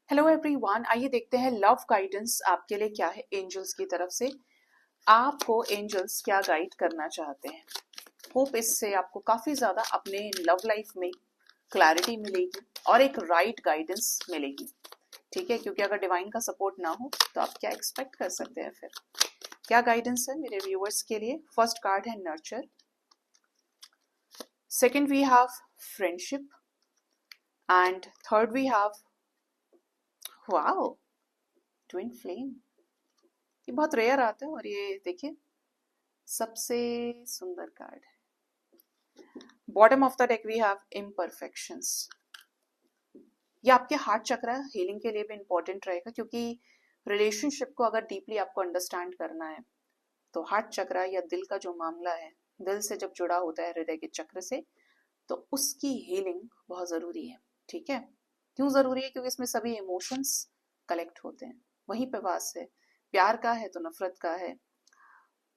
Hello everyone, आइए देखते हैं लव गाइडेंस आपके लिए क्या है एंजल्स की तरफ से। आपको एंजल्स क्या गाइड करना चाहते हैं। होप इससे आपको काफी ज्यादा अपने लव लाइफ में क्लैरिटी मिलेगी और एक राइट गाइडेंस मिलेगी। ठीक है, क्योंकि अगर डिवाइन का सपोर्ट ना हो तो आप क्या एक्सपेक्ट कर सकते हैं। फिर क्या गाइडेंस है मेरे व्यूअर्स के लिए। फर्स्ट कार्ड है nurture, second we have friendship and third we have wow twin flame. ये बहुत रेयर आता है और ये देखिए सबसे सुंदर कार्ड है। Bottom of the deck we have imperfections. ये आपके हार्ट चक्र हीलिंग के लिए भी इंपॉर्टेंट रहेगा, क्योंकि रिलेशनशिप को अगर डीपली आपको अंडरस्टैंड करना है तो हार्ट चक्र या दिल का जो मामला है, दिल से जब जुड़ा होता है हृदय के चक्र से, तो उसकी हीलिंग बहुत जरूरी है। ठीक है, क्यों जरूरी है? क्योंकि इसमें सभी इमोशंस कलेक्ट होते हैं। वहीं पे वास है, प्यार का है तो नफरत का है,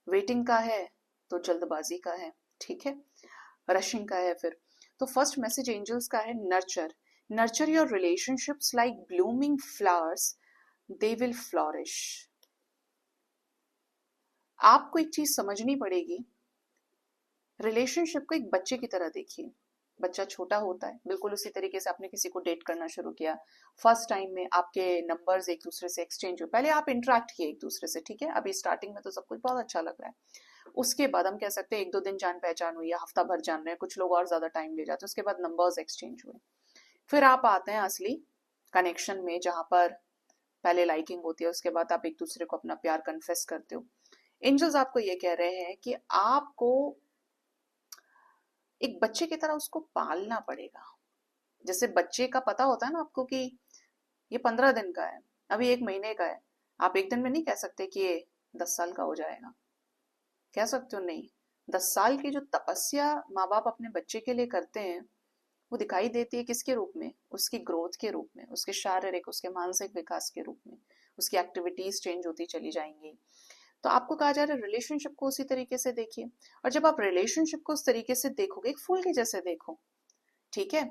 वेटिंग का है तो जल्दबाजी का है, ठीक है, रशिंग का है। फिर तो फर्स्ट मैसेज एंजल्स का है nurture. Nurture your relationships like blooming flowers, they will flourish. आपको एक चीज समझनी पड़ेगी, रिलेशनशिप को एक बच्चे की तरह देखिए। बच्चा छोटा होता है, बिल्कुल उसी तरीके से आपने किसी को डेट करना शुरू किया। फर्स्ट टाइम में आपके नंबर्स एक दूसरे से एक्सचेंज हुए, पहले आप इंटरेक्ट किए एक दूसरे से, ठीक है, अभी स्टार्टिंग में तो सब कुछ बहुत अच्छा लग रहा है। उसके बाद हम कह सकते हैं एक दो दिन जान पहचान हुई या हफ्ता भर जान रहे हैं, कुछ लोग और ज्यादा टाइम ले जाते हैं, उसके बाद नंबर्स एक्सचेंज हुए। फिर आप आते हैं असली कनेक्शन में, जहां पर पहले लाइकिंग होती है, उसके बाद आप एक दूसरे को अपना प्यार कन्फेस करते हो। एंजल्स आपको ये कह रहे हैं कि आपको एक बच्चे की तरह उसको पालना पड़ेगा। जैसे बच्चे का पता होता है ना आपको कि ये 15 दिन का है, अभी 1 महीने का है। आप एक दिन में नहीं कह सकते कि ये 10 साल का हो जाएगा। कह सकते हो नहीं। 10 साल की जो तपस्या माँ बाप अपने बच्चे के लिए करते हैं, वो दिखाई देती है किसके रूप में? उसकी ग्रोथ के रूप में, उसके शारीरिक उसके मानसिक विकास के रूप में। उसकी एक्टिविटीज चेंज होती चली जाएंगी। तो आपको कहा जा रहा है रिलेशनशिप को उसी तरीके से देखिए। और जब आप रिलेशनशिप को उस तरीके से देखोगे, एक फूल के जैसे देखो, ठीक है।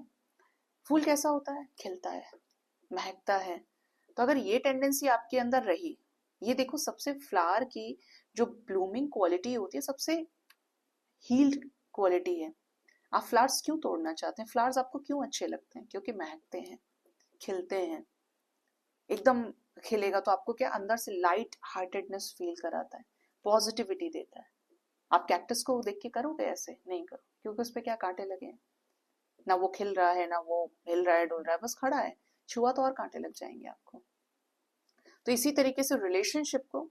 फूल कैसा होता है? खिलता है, महकता है। तो अगर ये टेंडेंसी आपके अंदर रही, ये देखो सबसे फ्लावर की जो ब्लूमिंग क्वालिटी होती है, सबसे हील्ड क्वालिटी है। आप फ्लावर्स क्यों तोड़ना चाहते हैं? फ्लावर्स आपको क्यों अच्छे लगते हैं? क्योंकि महकते हैं, खिलते हैं। एकदम खिलेगा तो आपको क्या अंदर से लाइट हार्टेडनेस फील कराता है, पॉजिटिविटी देता है। आप कैक्टस को देख के करोगे ऐसे? नहीं करो, क्योंकि उस पर क्या कांटे लगे हैं। ना वो खिल रहा है, ना वो हिल रहा है डुल रहा है, बस खड़ा है। छुआ तो और कांटे लग जाएंगे आपको। तो इसी तरीके से रिलेशनशिप को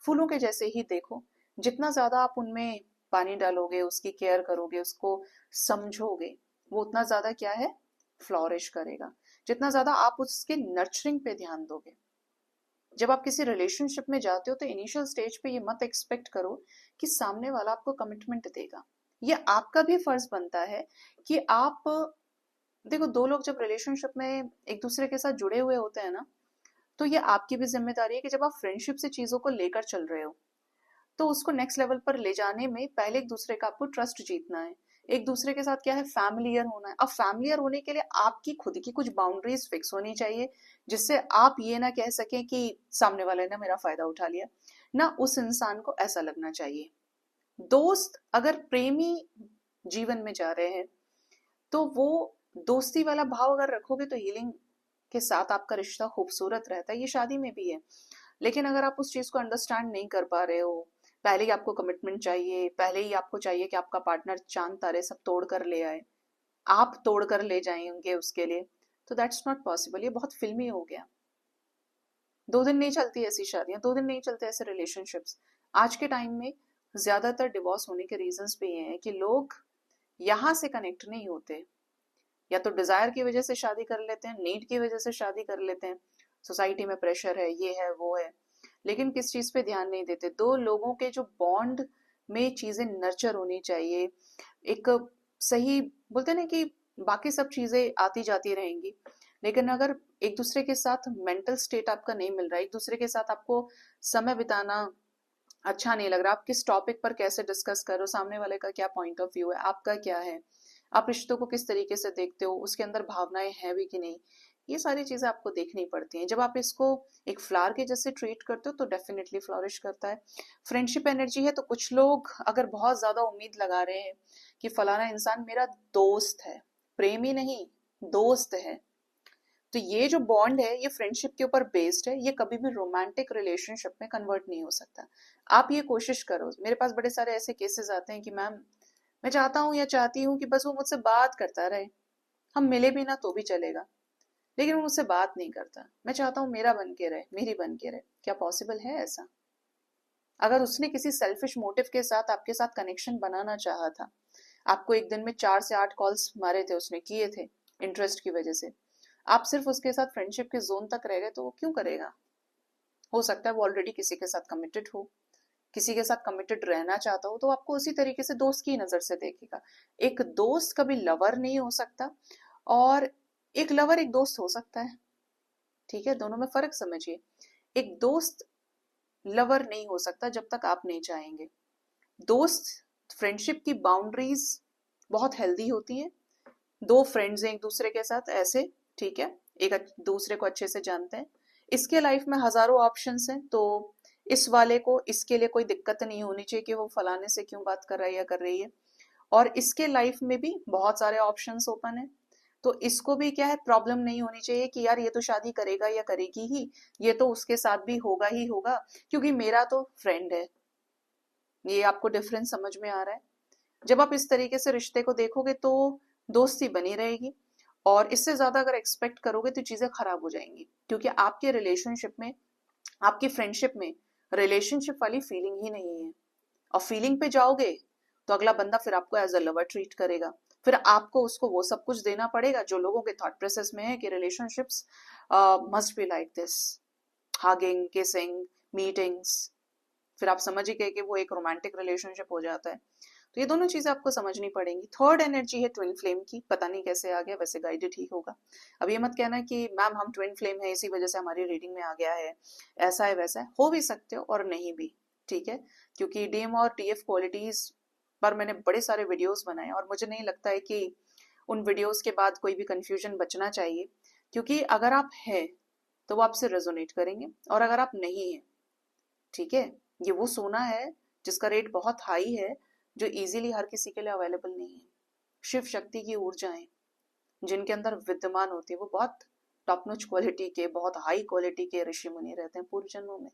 फूलों के जैसे ही देखो। जितना ज्यादा आप उनमें पानी डालोगे, उसकी केयर करोगे, उसको समझोगे, वो उतना ज्यादा क्या है, फ्लोरिश करेगा। जितना ज्यादा आप उसके नर्चरिंग पे ध्यान दोगे। जब आप किसी रिलेशनशिप में जाते हो तो इनिशियल स्टेज पे ये मत एक्सपेक्ट करो कि सामने वाला आपको कमिटमेंट देगा। ये आपका भी फर्ज बनता है कि आप देखो, दो लोग जब रिलेशनशिप में एक दूसरे के साथ जुड़े हुए होते हैं ना, तो ये आपकी भी जिम्मेदारी है कि जब आप फ्रेंडशिप से चीजों को लेकर चल रहे हो, तो उसको नेक्स्ट लेवल पर ले जाने में पहले एक दूसरे का आपको ट्रस्ट जीतना है। एक दूसरे के साथ क्या है, फैमिलियर होना है। अब फैमिलियर होने के लिए आपकी खुद की कुछ बाउंड्रीज फिक्स होनी चाहिए, जिससे आप ये ना कह सकें कि सामने वाले ने मेरा फायदा उठा लिया। ना उस इंसान को ऐसा लगना चाहिए। दोस्त अगर प्रेमी जीवन में जा रहे हैं, तो वो दोस्ती वाला भाव अगर रखोगे तो हीलिंग के साथ आपका रिश्ता खूबसूरत रहता है। ये शादी में भी है। लेकिन अगर आप उस चीज को अंडरस्टैंड नहीं कर पा रहे हो, पहले ही आपको कमिटमेंट चाहिए, पहले ही आपको चाहिए कि आपका पार्टनर चांद तारे सब तोड़ कर ले आए, आप तोड़ कर ले जाएंगे उसके लिए, तो दैट्स नॉट पॉसिबल। ये बहुत फिल्मी हो गया। 2 दिन नहीं चलती ऐसी शादियां, 2 दिन नहीं चलते ऐसे रिलेशनशिप्स। आज के टाइम में ज्यादातर डिवोर्स होने के रीजंस भी ये हैं कि लोग यहाँ से कनेक्ट नहीं होते। या तो डिजायर की वजह से शादी कर लेते हैं, नीड की वजह से शादी कर लेते हैं, सोसाइटी में प्रेशर है, ये है वो है, लेकिन किस चीज पे ध्यान नहीं देते। दो लोगों के जो बॉन्ड में चीजें नर्चर होनी चाहिए। एक सही बोलते हैं ना कि बाकी सब चीजें आती जाती रहेंगी, लेकिन अगर एक दूसरे के साथ मेंटल स्टेट आपका नहीं मिल रहा है, एक दूसरे के साथ आपको समय बिताना अच्छा नहीं लग रहा, आप किस टॉपिक पर कैसे डिस्कस कर रहे हो, सामने वाले का क्या पॉइंट ऑफ व्यू है, आपका क्या है, आप रिश्तों को किस तरीके से देखते हो, उसके अंदर भावनाएं हैं भी कि नहीं, ये सारी चीजें आपको देखनी पड़ती हैं। जब आप इसको एक फ्लावर के जैसे ट्रीट करते हो तो डेफिनेटली फ्लोरिश करता है। फ्रेंडशिप एनर्जी है तो कुछ लोग अगर बहुत ज्यादा उम्मीद लगा रहे हैं कि फलाना इंसान मेरा दोस्त है, प्रेमी नहीं, दोस्त है, तो ये जो बॉन्ड है ये फ्रेंडशिप के ऊपर बेस्ड है, ये कभी भी रोमांटिक रिलेशनशिप में कन्वर्ट नहीं हो सकता। आप ये कोशिश करो। मेरे पास बड़े सारे ऐसे केसेस आते हैं कि मैम मैं चाहता हूँ या चाहती हूँ कि बस वो मुझसे बात करता रहे, हम मिले भी ना तो भी चलेगा, लेकिन वो मुझसे बात नहीं करता। मैं चाहता हूँ मेरा बन के रहे, मेरी बन के रहे। क्या पॉसिबल है ऐसा? अगर उसने किसी सेल्फिश मोटिव के साथ आपके साथ कनेक्शन बनाना चाहा था, आपको एक दिन में 4 से 8 कॉल्स मारे थे, उसने किए थे इंटरेस्ट की वजह से, आप सिर्फ उसके साथ फ्रेंडशिप के जोन तक रह गए, तो वो क्यों करेगा? हो सकता है वो ऑलरेडी किसी के साथ कमिटेड हो, किसी के साथ कमिटेड रहना चाहता हो, तो आपको उसी तरीके से दोस्त की नजर से देखेगा। एक दोस्त कभी लवर नहीं हो सकता, और एक लवर एक दोस्त हो सकता है, ठीक है? दोनों में फर्क समझिए। एक दोस्त लवर नहीं हो सकता जब तक आप नहीं चाहेंगे। दोस्त फ्रेंडशिप की बाउंड्रीज बहुत हेल्दी होती हैं। दो फ्रेंड्स हैं एक दूसरे के साथ ऐसे, ठीक है, एक दूसरे को अच्छे से जानते हैं, इसके लाइफ में हजारों ऑप्शंस हैं, तो इस वाले को इसके लिए कोई दिक्कत नहीं होनी चाहिए कि वो फलाने से क्यों बात कर रहा है या कर रही है, और इसके लाइफ में भी बहुत सारे ऑप्शंस ओपन है, तो इसको भी क्या है, प्रॉब्लम नहीं होनी चाहिए कि यार ये तो शादी करेगा या करेगी ही, ये तो उसके साथ भी होगा ही होगा क्योंकि मेरा तो फ्रेंड है। ये आपको डिफरेंस समझ में आ रहा है? जब आप इस तरीके से रिश्ते को देखोगे तो दोस्ती बनी रहेगी, और इससे ज्यादा अगर एक्सपेक्ट करोगे तो चीजें खराब हो जाएंगी, क्योंकि आपके रिलेशनशिप में, आपकी फ्रेंडशिप में रिलेशनशिप वाली फीलिंग ही नहीं है। और फीलिंग पे जाओगे तो अगला बंदा फिर आपको एज अ लवर ट्रीट करेगा, फिर आपको उसको वो सब कुछ देना पड़ेगा जो लोगों के थॉट प्रोसेस में है कि relationships must be like this, hugging, kissing, meetings. फिर आप समझ ही गए कि वो एक रोमांटिक रिलेशनशिप हो जाता है। तो ये दोनों चीजें आपको समझनी पड़ेंगी। थर्ड एनर्जी है ट्विन फ्लेम की, पता नहीं कैसे आ गया, वैसे गाइडेड ही होगा। अब ये मत कहना कि मैम हम ट्विन फ्लेम है इसी वजह से हमारी रीडिंग में आ गया है, ऐसा है वैसा है, हो भी सकते हो और नहीं भी, ठीक है? क्योंकि डीएम और टीएफ क्वालिटीज पर मैंने बड़े सारे वीडियोस बनाए और मुझे नहीं लगता है कि उन वीडियोस के बाद कोई भी कंफ्यूजन बचना चाहिए, क्योंकि अगर आप हैं तो वो आपसे रेजोनेट करेंगे, और अगर आप नहीं है, ठीक है, ये वो सोना है जिसका रेट बहुत हाई है, जो इजीली हर किसी के लिए अवेलेबल नहीं है। शिव शक्ति की ऊर्जाएं जिनके अंदर विद्यमान होती है वो बहुत टॉप नॉच क्वालिटी के, बहुत हाई क्वालिटी के ऋषि मुनि रहते हैं पूर्व जन्मों में।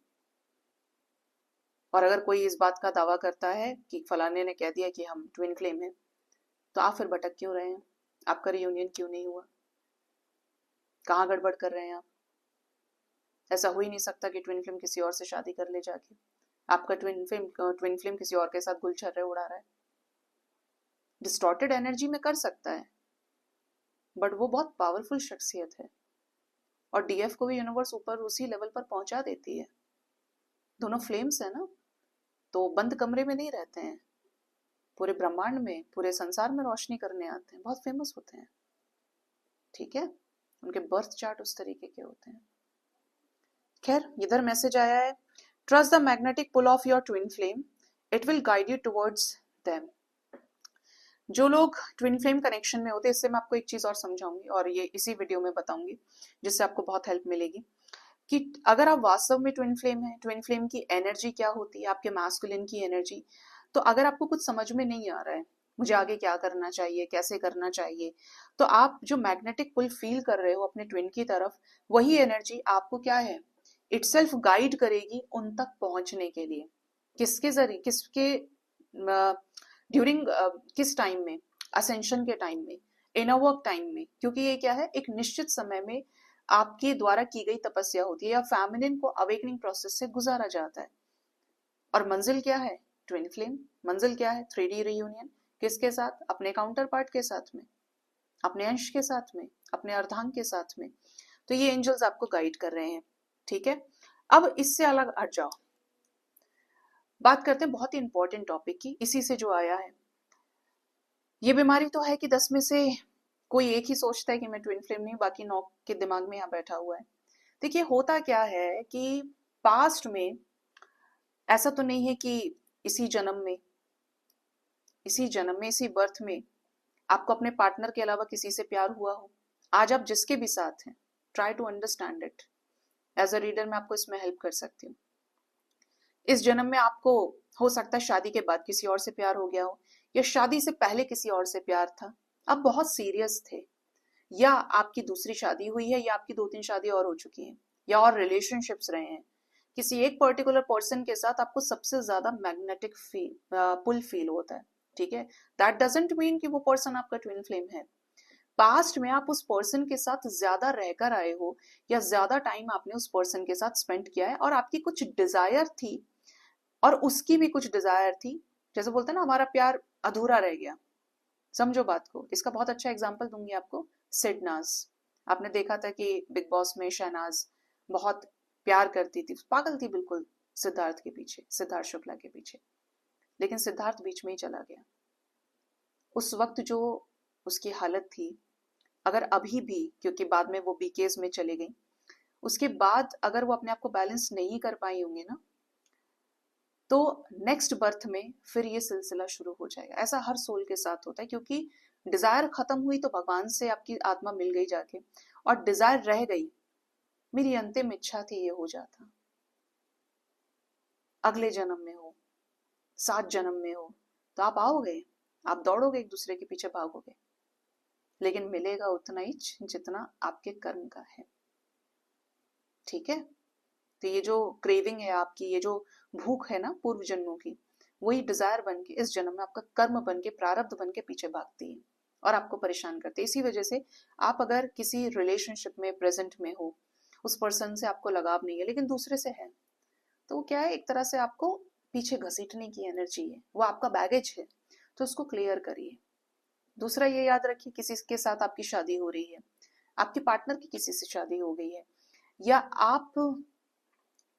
और अगर कोई इस बात का दावा करता है कि फलाने ने कह दिया कि हम ट्विन फ्लेम हैं, तो आप फिर भटक क्यों रहे हैं? आपका रियूनियन क्यों नहीं हुआ? कहाँ गड़बड़ कर रहे हैं आप? ऐसा हो ही नहीं सकता कि ट्विन फ्लेम किसी और से शादी कर ले जाके। आपका ट्विन फ्लेम किसी और के साथ गुलछर्रे उड़ा रहा है। डिस्टॉर्टेड एनर्जी में कर सकता है, बट वो बहुत पावरफुल शख्सियत है, और डीएफ को भी यूनिवर्स ऊपर उसी लेवल पर पहुंचा देती है। दोनों फ्लेम्स है ना, तो बंद कमरे में नहीं रहते हैं, पूरे ब्रह्मांड में, पूरे संसार में रोशनी करने आते हैं, बहुत फेमस होते हैं, ठीक है? उनके बर्थ चार्ट उस तरीके के होते हैं। खैर, इधर मैसेज आया है, trust the magnetic pull of your twin flame, it will guide you towards them. जो लोग ट्विन फ्लेम कनेक्शन में होते हैं, इससे मैं आपको एक चीज और समझाऊंगी और ये इसी वीडियो में बताऊंगी, जिससे आपको बहुत हेल्प मिलेगी कि अगर आप वास्तव में ट्विन फ्लेम है, ट्विन फ्लेम की एनर्जी क्या होती है, आपके मैस्कुलिन की एनर्जी, तो अगर आपको कुछ समझ में नहीं आ रहा है मुझे आगे क्या करना चाहिए, कैसे करना चाहिए, तो आप जो मैग्नेटिक पुल फील कर रहे हो अपने ट्विन की तरफ, वही एनर्जी आपको क्या है, इटसेल्फ गाइड करेगी उन तक पहुंचने के लिए। किसके जरिए, किसके ड्यूरिंग, किस टाइम में? असेंशन के टाइम में, इनर वर्क टाइम में, क्योंकि ये क्या है, एक निश्चित समय में आपके द्वारा की गई तपस्या होती है या फेमिनिन को अवेकनिंग प्रोसेस से गुजारा जाता है। और मंजिल क्या है? Twin flame. मंजिल क्या है? 3D reunion. किसके साथ? अपने काउंटर पार्ट के साथ में, अपने अंश के साथ में, अपने अर्धांग के साथ में। तो ये एंजल्स आपको गाइड कर रहे हैं, ठीक है? अब इससे अलग हट जाओ, बात करते हैं बहुत ही इंपॉर्टेंट टॉपिक की, इसी से जो आया है। ये बीमारी तो है कि 10 में से कोई एक ही सोचता है कि मैं ट्विन फ्लेम नहीं, बाकी 9 के दिमाग में यहाँ बैठा हुआ है। देखिए होता क्या है कि पास्ट में ऐसा तो नहीं है कि इसी जन्म में, इसी बर्थ में आपको अपने पार्टनर के अलावा किसी से प्यार हुआ हो। आज आप जिसके भी साथ हैं, try to understand it. As a reader मैं आपको इसमें हेल्प कर सकती हूँ। इस जन्म में आपको हो सकता है शादी के बाद किसी और से प्यार हो गया हो, या शादी से पहले किसी और से प्यार था, आप बहुत सीरियस थे, या आपकी दूसरी शादी हुई है, या आपकी 2-3 शादी और हो चुकी हैं, या और रिलेशनशिप्स रहे हैं। किसी एक पर्टिकुलर पर्सन के साथ आपको सबसे ज्यादा मैग्नेटिक पुल फील होता है, ठीक है। दैट डजंट मीन कि वो पर्सन आपका ट्विन फ्लेम है। पास्ट में आप उस पर्सन के साथ ज्यादा रहकर आए हो, या ज्यादा टाइम आपने उस पर्सन के साथ स्पेंड किया है, और आपकी कुछ डिजायर थी और उसकी भी कुछ डिजायर थी। जैसे बोलते हैं ना, हमारा प्यार अधूरा रह गया। समझो बात को, इसका बहुत अच्छा एग्जाम्पल दूंगी आपको। सिडनाज, आपने देखा था कि बिग बॉस में शहनाज बहुत प्यार करती थी, पागल थी बिल्कुल सिद्धार्थ के पीछे, सिद्धार्थ शुक्ला के पीछे। लेकिन सिद्धार्थ बीच में ही चला गया। उस वक्त जो उसकी हालत थी, अगर अभी भी, क्योंकि बाद में वो बीकेस में चले गई, उसके बाद अगर वो अपने आप को बैलेंस नहीं कर पाई होंगी ना, तो नेक्स्ट बर्थ में फिर ये सिलसिला शुरू हो जाएगा। ऐसा हर सोल के साथ होता है, क्योंकि डिजायर खत्म हुई तो भगवान से आपकी आत्मा मिल गई जाके, और डिजायर रह गई, मेरी अंतिम इच्छा थी ये हो जाता, अगले जन्म में हो, 7 जन्म में हो, तो आप आओगे, आप दौड़ोगे, एक दूसरे के पीछे भागोगे, लेकिन मिलेगा उतना ही जितना आपके कर्म का है, ठीक है। तो ये जो क्रेविंग है आपकी, ये जो भूख है ना पूर्व जन्मों की, वही डिजायर बन के इस जन्म में आपका कर्म बन के, प्रारब्ध बन के पीछे भागती है और आपको परेशान करती है। इसी वजह से आप अगर किसी रिलेशनशिप में प्रेजेंट में हो, उस पर्सन से आपको लगाव नहीं है लेकिन दूसरे से है, तो वो क्या है, एक तरह से आपको पीछे घसीटने की एनर्जी है, वो आपका बैगेज है, तो उसको क्लियर करिए। दूसरा ये याद रखिए, किसी के साथ आपकी शादी हो रही है, आपके पार्टनर की किसी से शादी हो गई है, या आप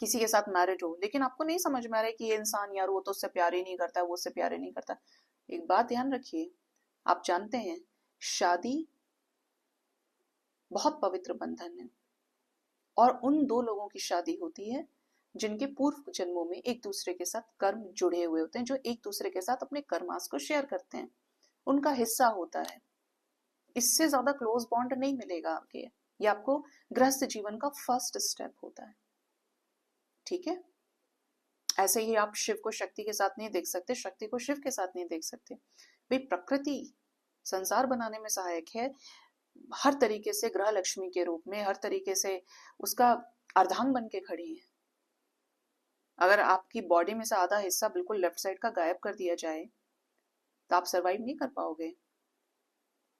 किसी के साथ मैरिड हो, लेकिन आपको नहीं समझ में आ रहा है कि ये इंसान, यार वो तो उससे प्यार ही नहीं करता, वो उससे प्यार ही नहीं करता। एक बात ध्यान रखिए, आप जानते हैं शादी बहुत पवित्र बंधन है, और उन दो लोगों की शादी होती है जिनके पूर्व जन्मों में एक दूसरे के साथ कर्म जुड़े हुए होते हैं, जो एक दूसरे के साथ अपने कर्मास को शेयर करते हैं, उनका हिस्सा होता है। इससे ज्यादा क्लोज बॉन्ड नहीं मिलेगा आपके, ये आपको गृहस्थ जीवन का फर्स्ट स्टेप होता है, ठीक है। ऐसे ही आप शिव को शक्ति के साथ नहीं देख सकते, शक्ति को शिव के साथ नहीं देख सकते। भाई प्रकृति संसार बनाने में सहायक है, हर तरीके से ग्रह लक्ष्मी के रूप में, हर तरीके से उसका अर्धांग बन के खड़ी है। अगर आपकी बॉडी में से आधा हिस्सा बिल्कुल लेफ्ट साइड का गायब कर दिया जाए तो आप सरवाइव नहीं कर पाओगे,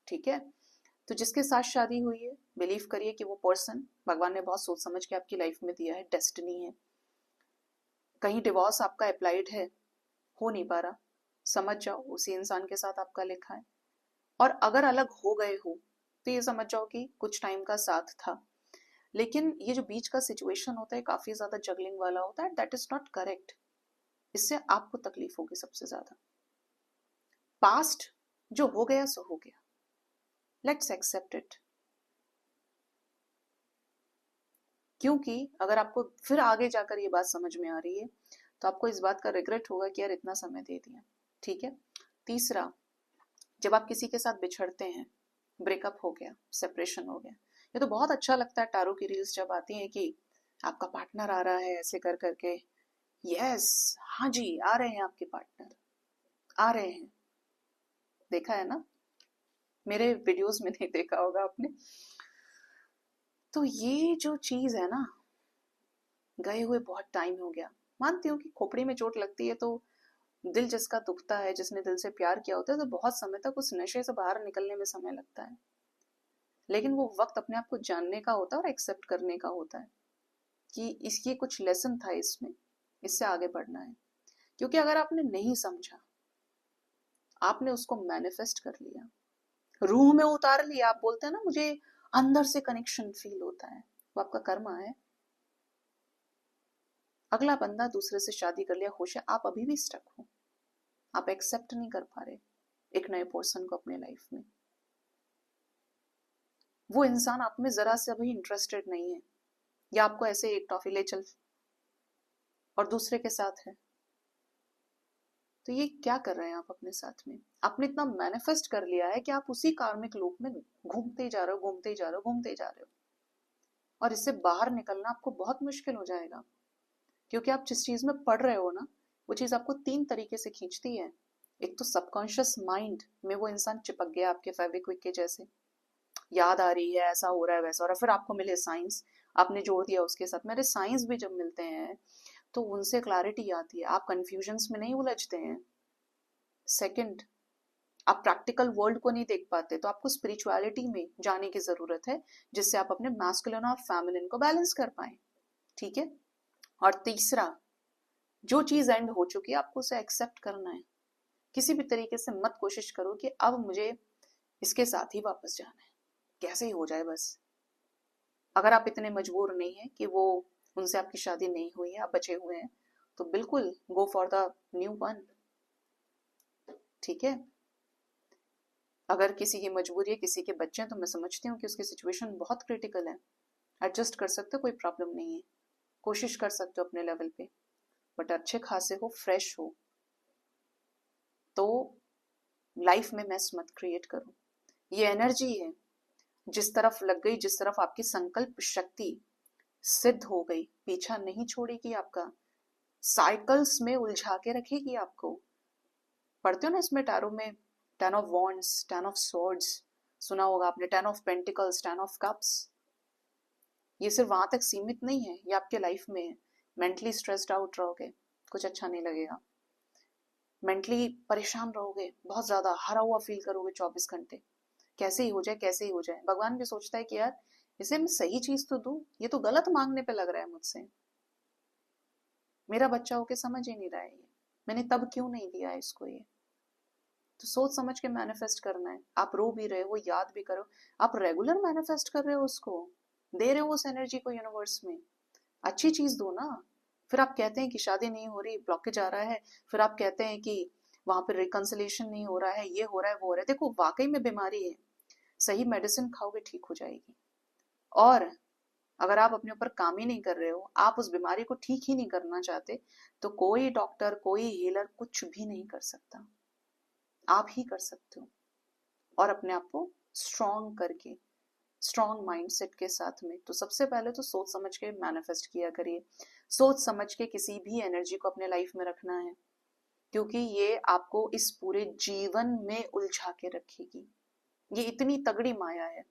ठीक है। तो जिसके साथ शादी हुई है, बिलीव करिए कि वो पर्सन भगवान ने बहुत सोच समझ के आपकी लाइफ में दिया है, डेस्टिनी है। कहीं डिवोर्स आपका अप्लाइड है, हो नहीं पा रहा, समझ जाओ उसी इंसान के साथ आपका लिखा है। और अगर अलग हो गए हो तो ये समझ जाओ कि कुछ टाइम का साथ था, लेकिन ये जो बीच का सिचुएशन होता है काफी ज्यादा जगलिंग वाला होता है, दैट इज नॉट करेक्ट। इससे आपको तकलीफ होगी सबसे ज्यादा। पास्ट जो हो गया सो हो गया, लेट्स एक्सेप्ट इट। क्योंकि अगर आपको फिर आगे जाकर ये बात समझ में आ रही है तो आपको इस बात का रिग्रेट होगा कि यार इतना समय दे दिया, ठीक है। तीसरा, जब आप किसी के साथ बिछड़ते हैं, ब्रेकअप हो गया, सेपरेशन हो गया, ये तो बहुत अच्छा लगता है टारो की रील्स जब आती हैं कि आपका पार्टनर आ रहा है ऐसे कर करके, यस, हाँ जी आ रहे हैं आपके पार्टनर, आ रहे हैं। देखा है ना, मेरे वीडियोस में नहीं देखा होगा आपने। तो ये जो चीज है ना, गए हुए बहुत टाइम हो गया। मानती हूँ कि खोपड़ी में चोट लगती है तो दिल जिसका दुखता है, जिसने दिल से प्यार किया होता है, तो बहुत समय तक उस नशे से बाहर निकलने में समय लगता है, लेकिन वो वक्त अपने आप को जानने का होता है और एक्सेप्ट करने का होता है कि इसकी कुछ लेसन था इसमें, इससे आगे बढ़ना है। क्योंकि अगर आपने नहीं समझा, आपने उसको मैनिफेस्ट कर लिया, रूह में उतार लिया, आप बोलते हैं ना मुझे अंदर से कनेक्शन फील होता है, वो आपका कर्मा है। अगला बंदा दूसरे से शादी कर लिया, खुश है, आप अभी भी स्टक हो, आप एक्सेप्ट नहीं कर पा रहे एक नए पर्सन को अपने लाइफ में। वो इंसान आप में जरा से अभी इंटरेस्टेड नहीं है, या आपको ऐसे एक टॉफी ले चल और दूसरे के साथ है, तो ये क्या कर रहे हैं आप अपने साथ में। आपने इतना मैनिफेस्ट कर लिया है कि आप उसी कार्मिक लूप में घूमते जा रहे हो, घूमते जा रहे हो, घूमते जा रहे हो। और इससे बाहर निकलना आपको बहुत मुश्किल हो जाएगा, क्योंकि आप जिस चीज में पढ़ रहे हो ना, वो चीज आपको 3 तरीके से खींचती है। एक तो सबकॉन्शियस माइंड में वो इंसान चिपक गया आपके फेविक्विक के जैसे, याद आ रही है, ऐसा हो रहा है वैसा हो रहा है, फिर आपको मिले साइंस, आपने जोड़ दिया उसके साथ। मेरे साइंस भी जब मिलते हैं तो उनसे क्लैरिटी आती है, आप कंफ्यूजन्स में नहीं उलझते हैं। सेकंड, आप प्रैक्टिकल वर्ल्ड को नहीं देख पाते, तो आपको स्पिरिचुअलिटी में जाने की जरूरत है, जिससे आप अपने मैस्कुलिन और फेमिनिन को बैलेंस कर पाए। ठीक है। और तीसरा, जो चीज एंड हो चुकी है आपको उसे एक्सेप्ट करना है। किसी भी तरीके से मत कोशिश करो कि अब मुझे इसके साथ ही वापस जाना है, कैसे ही हो जाए बस। अगर आप इतने मजबूर नहीं है कि वो उनसे आपकी शादी नहीं हुई है, आप बचे हुए हैं, तो बिल्कुल go for the new one. ठीक है। अगर किसी की मजबूरी है, किसी के बच्चे हैं, तो मैं समझती हूँ कि उसकी सिचुएशन बहुत क्रिटिकल है। एडजस्ट कर सकते हो, कोई प्रॉब्लम नहीं है, कोशिश कर सकते हो अपने लेवल पे, बट अच्छे खासे हो, फ्रेश हो, तो लाइफ में मैस मत क्रिएट करो। ये एनर्जी है, जिस तरफ लग गई, जिस तरफ आपकी संकल्प शक्ति सिद्ध हो गई, पीछा नहीं छोड़ेगी आपका, साइकिल्स में उलझा के रखेगी आपको। पढ़ते हो ना इसमें टैरो में, 10 ऑफ वॉन्ड्स, 10 ऑफ स्वॉर्ड्स, सुना होगा आपने, 10 ऑफ पेंटिकल्स, 10 ऑफ कप्स। ये सिर्फ वहां तक सीमित नहीं है, ये आपके लाइफ में है। मेंटली स्ट्रेस्ड आउट रहोगे, कुछ अच्छा नहीं लगेगा। मेंटली परेशान रहोगे, बहुत ज्यादा हारा हुआ फील करोगे 24 घंटे, कैसे ही हो जाए, कैसे ही हो जाए। भगवान भी सोचता है कि यार इसे मैं सही चीज तो दूं, ये तो गलत मांगने पे लग रहा है मुझसे, मेरा बच्चा होके समझ ही नहीं रहा है ये, मैंने तब क्यों नहीं दिया है इसको ये। तो सोच समझ के मैनिफेस्ट करना है। आप रो भी रहे हो, याद भी करो, आप रेगुलर मैनिफेस्ट कर रहे हो, उसको दे रहे हो उस एनर्जी को यूनिवर्स में, अच्छी चीज दो ना। फिर आप कहते हैं कि शादी नहीं हो रही, ब्लॉकेज आ रहा है, फिर आप कहते हैं कि वहां पर रिकंसिलेशन नहीं हो रहा है, ये हो रहा है, वो हो रहा है। देखो वाकई में बीमारी है, सही मेडिसिन खाओगे ठीक हो जाएगी। और अगर आप अपने ऊपर काम ही नहीं कर रहे हो, आप उस बीमारी को ठीक ही नहीं करना चाहते, तो कोई डॉक्टर, कोई हीलर कुछ भी नहीं कर सकता, आप ही कर सकते हो। और अपने आप को स्ट्रॉन्ग करके, स्ट्रॉन्ग माइंडसेट के साथ में, तो सबसे पहले तो सोच समझ के मैनिफेस्ट किया करिए, सोच समझ के किसी भी एनर्जी को अपने लाइफ में रखना है, क्योंकि ये आपको इस पूरे जीवन में उलझा के रखेगी। ये इतनी तगड़ी माया है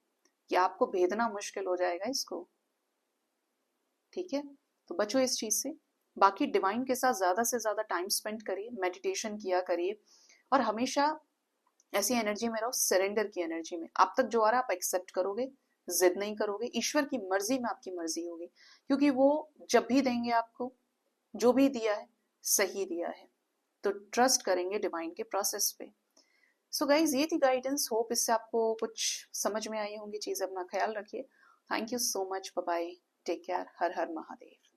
कि आपको भेदना मुश्किल हो जाएगा इसको। ठीक है। तो बचो इस चीज से। बाकी डिवाइन के साथ ज्यादा से ज्यादा टाइम स्पेंड करिए, मेडिटेशन किया करिए, और हमेशा ऐसी एनर्जी में रहो, सरेंडर की एनर्जी में। आप तक जो आ रहा है आप एक्सेप्ट करोगे, जिद नहीं करोगे, ईश्वर की मर्जी में आपकी मर्जी होगी, क्योंकि वो जब भी देंगे आपको, जो भी दिया है सही दिया है, तो ट्रस्ट करेंगे डिवाइन के प्रोसेस पे। सो गाइज, ये थी गाइडेंस, होप इससे आपको कुछ समझ में आई होंगी चीजें। अपना ख्याल रखिए। Thank you so much, bye bye, take care, हर हर महादेव।